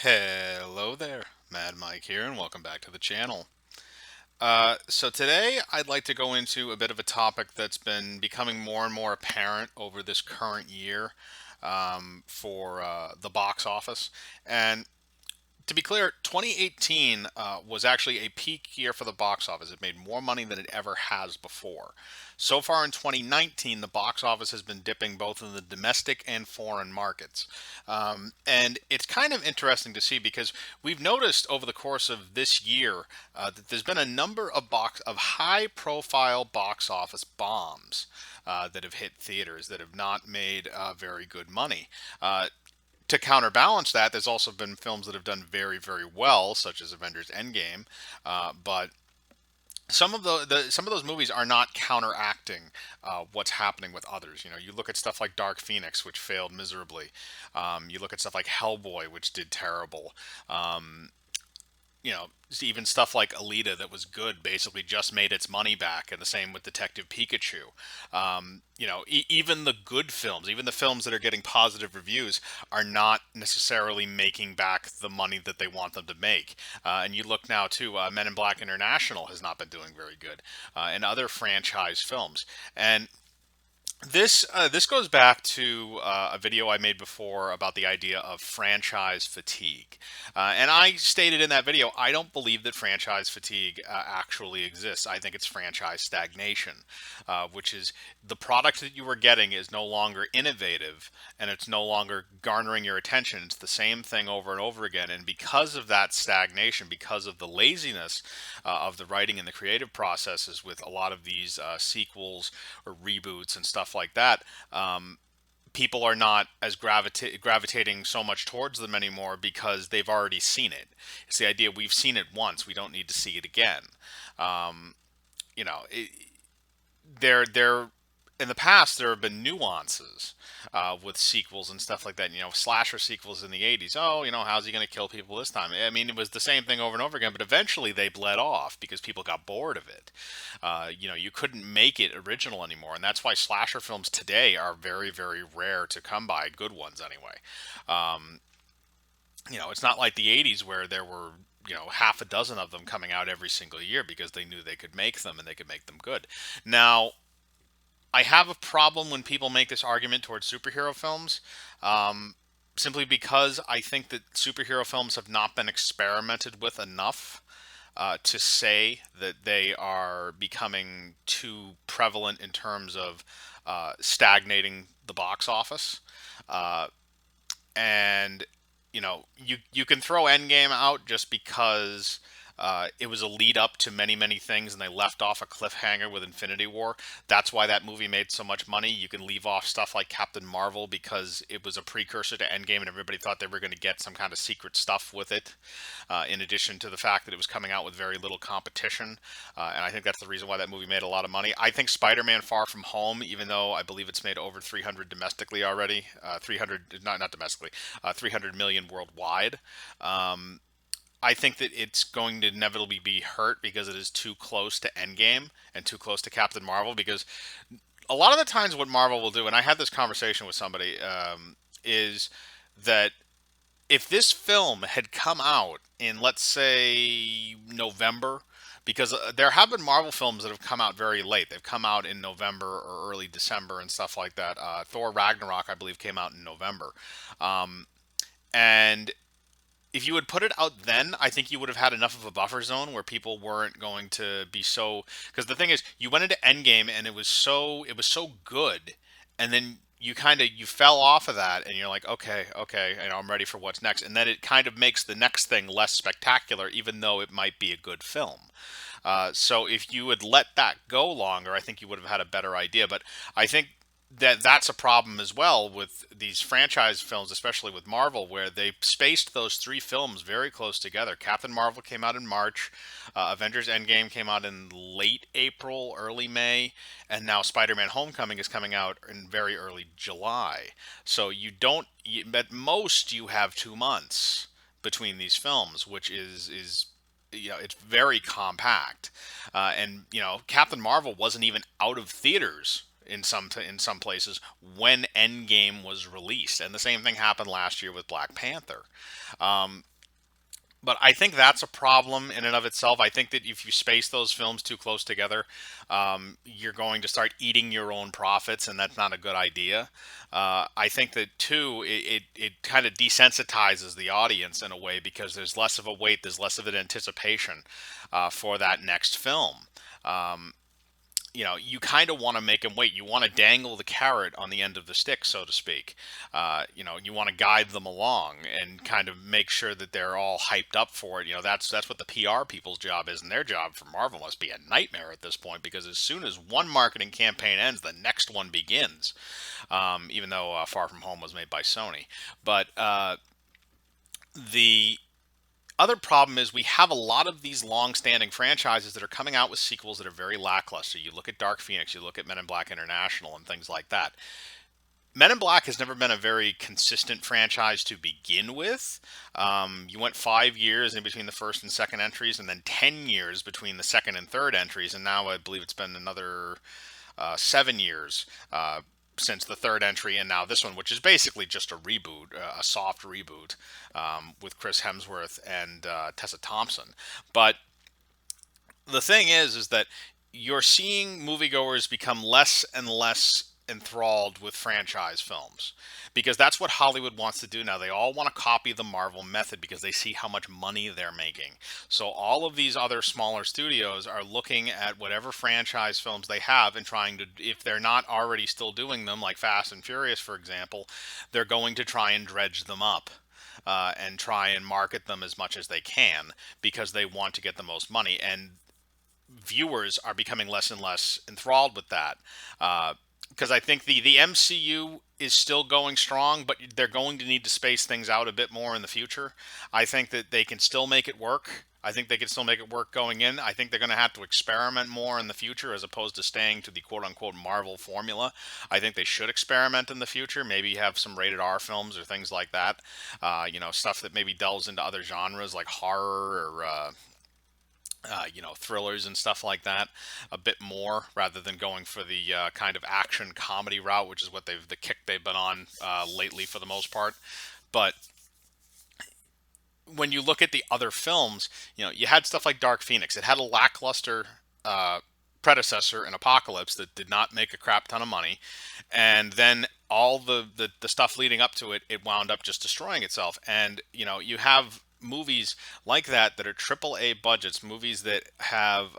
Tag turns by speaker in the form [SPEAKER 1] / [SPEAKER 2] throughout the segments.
[SPEAKER 1] Hello there, Mad Mike here, and welcome back to the channel. So today I'd like to go into a bit of a topic that's been becoming more and more apparent over this current year for the box office. And to be clear, 2018 was actually a peak year for the box office. It made more money than it ever has before. So far in 2019, the box office has been dipping both in the domestic and foreign markets. And it's kind of interesting to see because we've noticed over the course of this year that there's been a number of high-profile box office bombs that have hit theaters that have not made very good money. To counterbalance that, there's also been films that have done very, very well, such as Avengers Endgame. But some of those movies are not counteracting what's happening with others. You know, you look at stuff like Dark Phoenix, which failed miserably. You look at stuff like Hellboy, which did terrible. You know, even stuff like Alita that was good basically just made its money back, and the same with Detective Pikachu. You know, even the good films, even the films that are getting positive reviews, are not necessarily making back the money that they want them to make. And you look now too, Men in Black International has not been doing very good, and other franchise films. And this goes back to a video I made before about the idea of franchise fatigue, and I stated in that video I don't believe that franchise fatigue actually exists. I think it's franchise stagnation, which is the product that you are getting is no longer innovative and it's no longer garnering your attention. It's the same thing over and over again, and because of that stagnation, because of the laziness of the writing and the creative processes with a lot of these sequels or reboots and stuff like that, people are not as gravitating so much towards them anymore because they've already seen it. It's the idea we've seen it once, we don't need to see it again. Um, you know, there in the past there have been nuances with sequels and stuff like that. You know, slasher sequels in the 80s. Oh, you know, how's he going to kill people this time? I mean, it was the same thing over and over again, but eventually they bled off because people got bored of it. You know, you couldn't make it original anymore, and that's why slasher films today are very, very rare to come by. Good ones, anyway. Um, you know, it's not like the 80s where there were, you know, half a dozen of them coming out every single year because they knew they could make them and they could make them good. Now, I have a problem when people make this argument towards superhero films, um, simply because I think that superhero films have not been experimented with enough to say that they are becoming too prevalent in terms of stagnating the box office. Uh, and you know, you can throw Endgame out just because it was a lead up to many, many things, and they left off a cliffhanger with Infinity War. That's why that movie made so much money. You can leave off stuff like Captain Marvel because it was a precursor to Endgame, and everybody thought they were going to get some kind of secret stuff with it. In addition to the fact that it was coming out with very little competition, and I think that's the reason why that movie made a lot of money. I think Spider-Man: Far From Home, even though I believe it's made over 300 domestically already, 300 not domestically, 300 million worldwide. Um, I think that it's going to inevitably be hurt because it is too close to Endgame and too close to Captain Marvel. Because a lot of the times, what Marvel will do, and I had this conversation with somebody, is that if this film had come out in, let's say, November, because there have been Marvel films that have come out very late. They've come out in November or early December and stuff like that. Thor Ragnarok, I believe, came out in November. Um, and if you would put it out then, I think you would have had enough of a buffer zone where people weren't going to be so. Because the thing is, you went into Endgame and it was so good, and then you fell off of that, and you're like, okay, okay, you know, I'm ready for what's next, and then it kind of makes the next thing less spectacular, even though it might be a good film. So if you had let that go longer, I think you would have had a better idea. But I think that's a problem as well with these franchise films, especially with Marvel, where they spaced those three films very close together. Captain Marvel came out in March, Avengers Endgame came out in late April, early May, and now Spider-Man Homecoming is coming out in very early July. So at most you have 2 months between these films, which is you know, it's very compact. And you know, Captain Marvel wasn't even out of theaters in some places when Endgame was released, and the same thing happened last year with Black Panther. But I think that's a problem in and of itself. I think that if you space those films too close together, you're going to start eating your own profits, and that's not a good idea. I think that too, it kind of desensitizes the audience in a way because there's less of a wait, there's less of an anticipation for that next film. Um, you kind of want to make them wait. You want to dangle the carrot on the end of the stick, so to speak. You want to guide them along and kind of make sure that they're all hyped up for it. That's what the PR people's job is, and their job for Marvel must be a nightmare at this point because as soon as one marketing campaign ends, the next one begins. Even though Far From Home was made by Sony, but the other problem is we have a lot of these long-standing franchises that are coming out with sequels that are very lackluster. You look at Dark Phoenix, you look at Men in Black International, and things like that. Men in Black has never been a very consistent franchise to begin with. You went 5 years in between the first and second entries, and then 10 years between the second and third entries, and now I believe it's been another 7 years since the third entry, and now this one, which is basically just a reboot, a soft reboot with Chris Hemsworth and Tessa Thompson. But the thing is that you're seeing moviegoers become less and less enthralled with franchise films because that's what Hollywood wants to do now. They all want to copy the Marvel method because they see how much money they're making. So all of these other smaller studios are looking at whatever franchise films they have and trying to, if they're not already still doing them, like Fast and Furious, for example, they're going to try and dredge them up. And try and market them as much as they can because they want to get the most money. And viewers are becoming less and less enthralled with that. Because I think the MCU is still going strong, but they're going to need to space things out a bit more in the future. I think that they can still make it work. I think they can still make it work going in. I think they're going to have to experiment more in the future as opposed to staying to the quote unquote Marvel formula. I think they should experiment in the future, maybe have some rated R films or things like that. Stuff that maybe delves into other genres like horror or thrillers and stuff like that a bit more rather than going for the kind of action comedy route, which is what the kick they've been on lately for the most part. But when you look at the other films, you had stuff like Dark Phoenix. It had a lackluster predecessor in Apocalypse that did not make a crap ton of money, and then all the stuff leading up to it, it wound up just destroying itself. And you have movies like that are triple A budgets, movies that have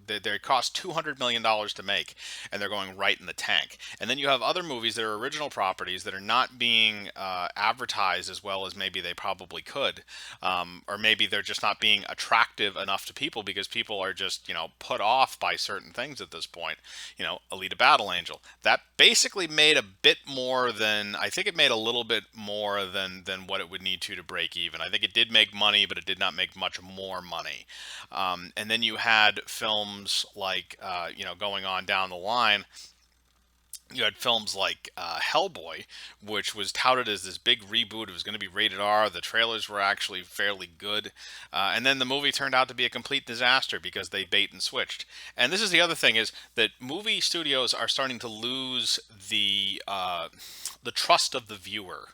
[SPEAKER 1] they cost $200 million to make, and they're going right in the tank. And then you have other movies that are original properties that are not being advertised as well as maybe they probably could, or maybe they're just not being attractive enough to people because people are just put off by certain things at this point. Alita Battle Angel, that basically made a bit more than, I think it made a little bit more than what it would need to break even. I think it did make money, but it did not make much more money. And then you had films like going on down the line, you had films like Hellboy, which was touted as this big reboot. It was going to be rated R. The trailers were actually fairly good. And then the movie turned out to be a complete disaster because they bait and switched. And this is the other thing, is that movie studios are starting to lose the trust of the viewer.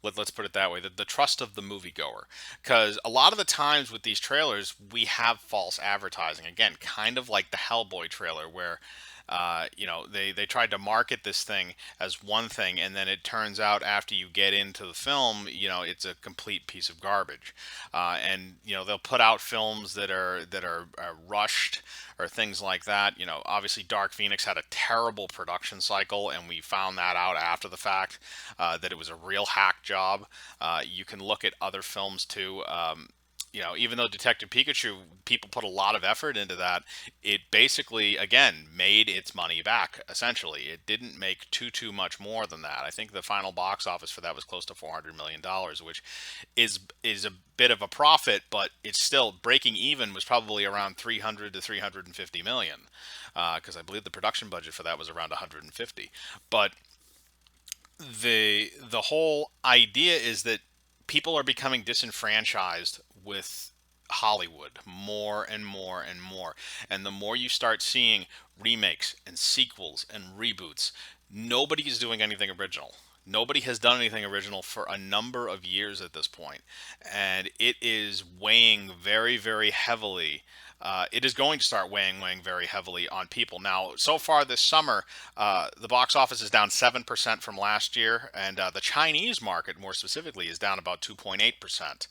[SPEAKER 1] Let's put it that way, the trust of the moviegoer. Because a lot of the times with these trailers, we have false advertising. Again, kind of like the Hellboy trailer where they tried to market this thing as one thing, and then it turns out after you get into the film, it's a complete piece of garbage. And they'll put out films that are rushed or things like that. Obviously Dark Phoenix had a terrible production cycle, and we found that out after the fact, that it was a real hack job. You can look at other films too. Even though Detective Pikachu, people put a lot of effort into that, it basically, again, made its money back, essentially. It didn't make too much more than that. I think the final box office for that was close to $400 million, which is a bit of a profit, but it's still, breaking even was probably around 300 to 350 million, because I believe the production budget for that was around 150. But the whole idea is that people are becoming disenfranchised with Hollywood more and more and more. And the more you start seeing remakes and sequels and reboots, nobody is doing anything original. Nobody has done anything original for a number of years at this point, and it is weighing very, very heavily. It is going to start weighing very heavily on people. Now, so far this summer, the box office is down 7% from last year, and the Chinese market, more specifically, is down about 2.8%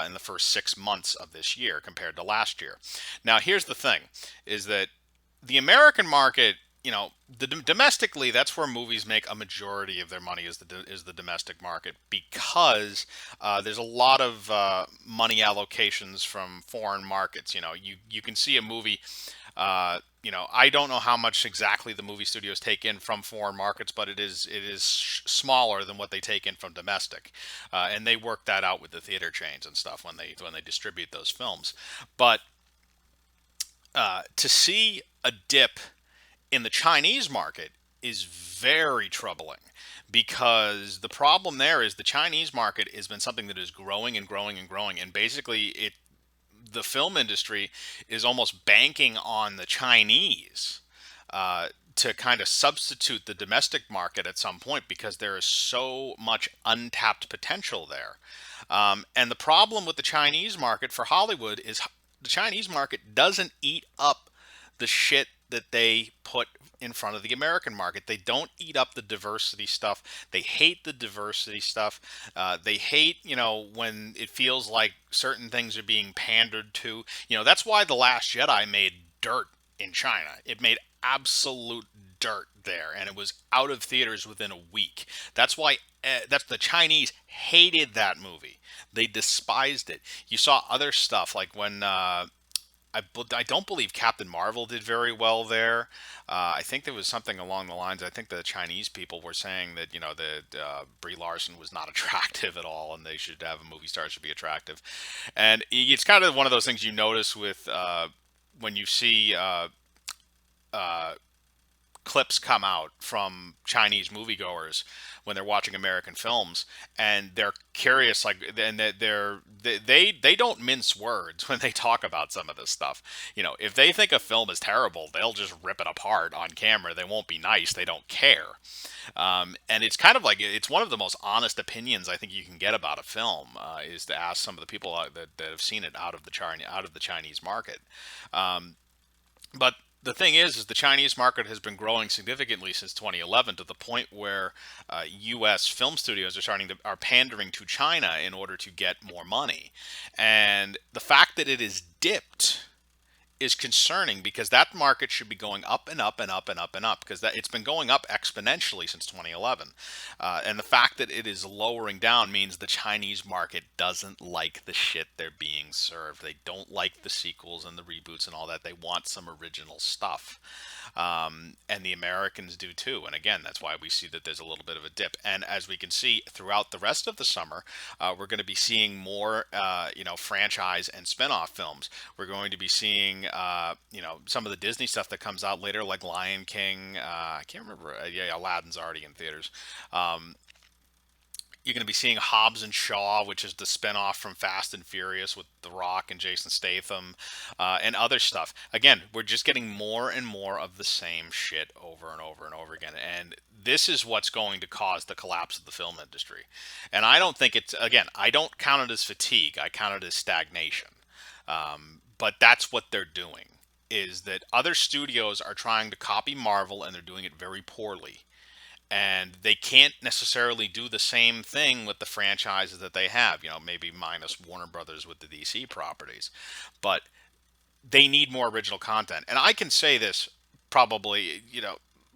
[SPEAKER 1] in the first 6 months of this year compared to last year. Now, here's the thing: is that the American market, domestically, that's where movies make a majority of their money, is the domestic market, because there's a lot of money allocations from foreign markets. You can see a movie. I don't know how much exactly the movie studios take in from foreign markets, but it is smaller than what they take in from domestic, and they work that out with the theater chains and stuff when they distribute those films. But to see a dip in the Chinese market is very troubling, because the problem there is the Chinese market has been something that is growing and growing and growing, and basically the film industry is almost banking on the Chinese to kind of substitute the domestic market at some point, because there is so much untapped potential there. And the problem with the Chinese market for Hollywood is the Chinese market doesn't eat up the shit that they put in front of the American market. They don't eat up the diversity stuff. They hate the diversity stuff. They hate, when it feels like certain things are being pandered to. That's why The Last Jedi made dirt in China. It made absolute dirt there, and it was out of theaters within a week. That's the Chinese hated that movie. They despised it. You saw other stuff like when I don't believe Captain Marvel did very well there. I think there was something along the lines. I think the Chinese people were saying that that Brie Larson was not attractive at all, and they should have a movie star should be attractive. And it's kind of one of those things you notice with when you see uh, clips come out from Chinese moviegoers when they're watching American films, and they're curious, like, and they don't mince words when they talk about some of this stuff. If they think a film is terrible, they'll just rip it apart on camera. They won't be nice. They don't care. And it's kind of like, it's one of the most honest opinions I think you can get about a film, is to ask some of the people that have seen it out of the Chinese market. But the thing is the Chinese market has been growing significantly since 2011, to the point where U.S. film studios are pandering to China in order to get more money, and the fact that it is dipped is concerning, because that market should be going up and up and up and up and up, because it's been going up exponentially since 2011. And the fact that it is lowering down means the Chinese market doesn't like the shit they're being served. They don't like the sequels and the reboots and all that. They want some original stuff. And the Americans do too. And again, that's why we see that there's a little bit of a dip. And as we can see throughout the rest of the summer, we're going to be seeing more, franchise and spin-off films. We're going to be seeing, some of the Disney stuff that comes out later, like Lion King. I can't remember. Yeah, Aladdin's already in theaters. You're going to be seeing Hobbs and Shaw, which is the spinoff from Fast and Furious with The Rock and Jason Statham, and other stuff. Again, we're just getting more and more of the same shit over and over and over again. And this is what's going to cause the collapse of the film industry. And I don't think I don't count it as fatigue. I count it as stagnation. But that's what they're doing, is that other studios are trying to copy Marvel, and they're doing it very poorly, and they can't necessarily do the same thing with the franchises that they have, maybe minus Warner Brothers with the DC properties. But they need more original content. And I can say this probably,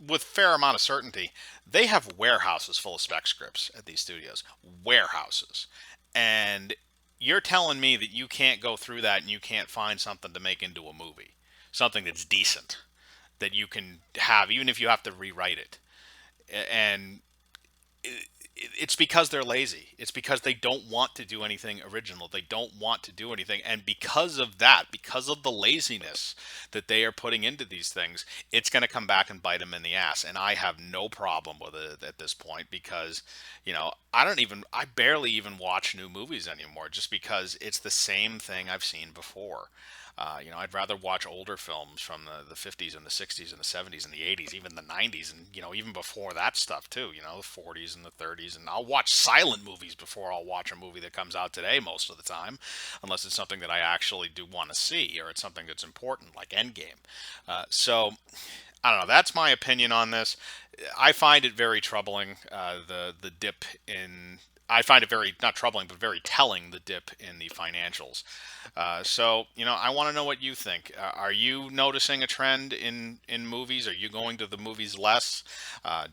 [SPEAKER 1] with fair amount of certainty: they have warehouses full of spec scripts at these studios. Warehouses. And you're telling me that you can't go through that and you can't find something to make into a movie, something that's decent, that you can have, even if you have to rewrite it. And it's because they're lazy. It's because they don't want to do anything original. They don't want to do anything. And because of that, because of the laziness that they are putting into these things, it's going to come back and bite them in the ass. And I have no problem with it at this point, because, I barely even watch new movies anymore, just because it's the same thing I've seen before. I'd rather watch older films from the 50s and the 60s and the 70s and the 80s, even the 90s, and even before that stuff too. The 40s and the 30s, and I'll watch silent movies before I'll watch a movie that comes out today most of the time, unless it's something that I actually do want to see or it's something that's important like Endgame. So I don't know. That's my opinion on this. I find it very troubling. The dip in. I find it very not troubling, but very telling, the dip in the financials. So I want to know what you think. Are you noticing a trend in movies? Are you going to the movies less?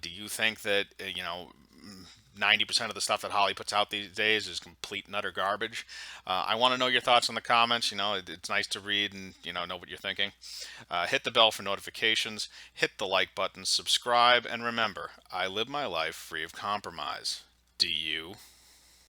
[SPEAKER 1] Do you think that 90% of the stuff that Holly puts out these days is complete and utter garbage? I want to know your thoughts in the comments. It's nice to read and know what you're thinking. Hit the bell for notifications, hit the like button, subscribe, and remember, I live my life free of compromise. Do you?